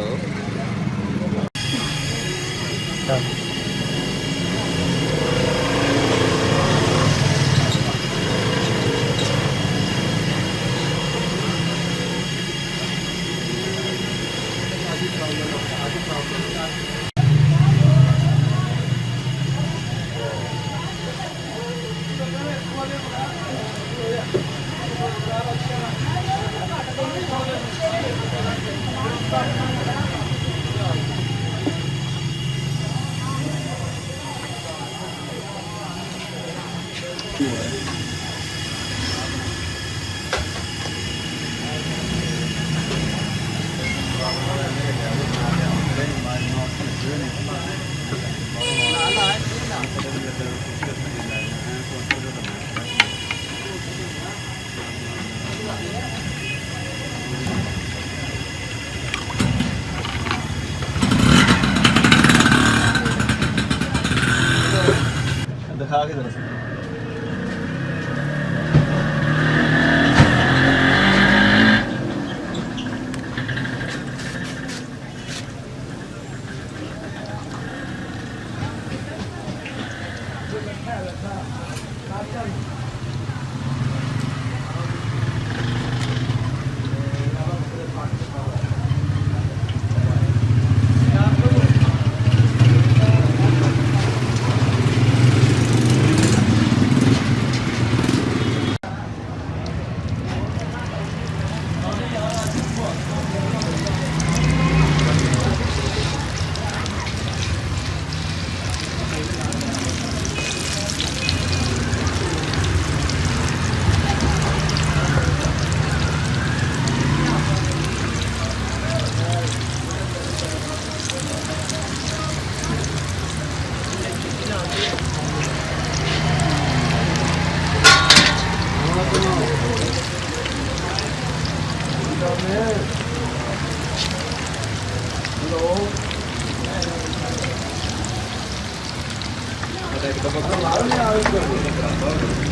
ਲਓ। दिखा के जरा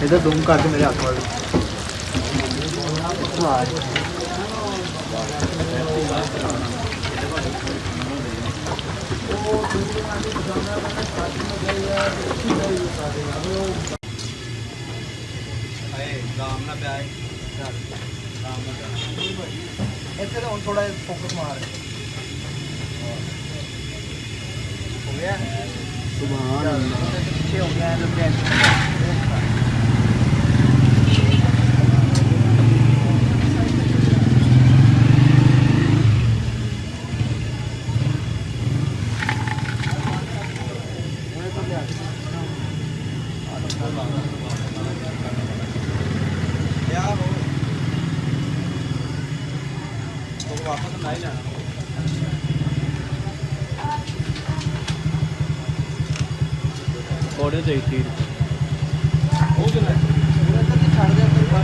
इधर धूम कर दे मेरे हाथ वाले। ऐसे तो थोड़ा फोकस मार हो गया। सुभान अल्लाह पीछे हो गया है वापस नहीं जाना थोड़े चाहिए थी वो जो छाड़ दे थोड़ा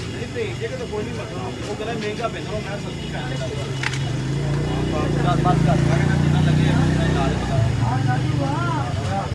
नहीं भेज देगा तो कोई नहीं वो कहना महंगा पैसा मैं सस्ती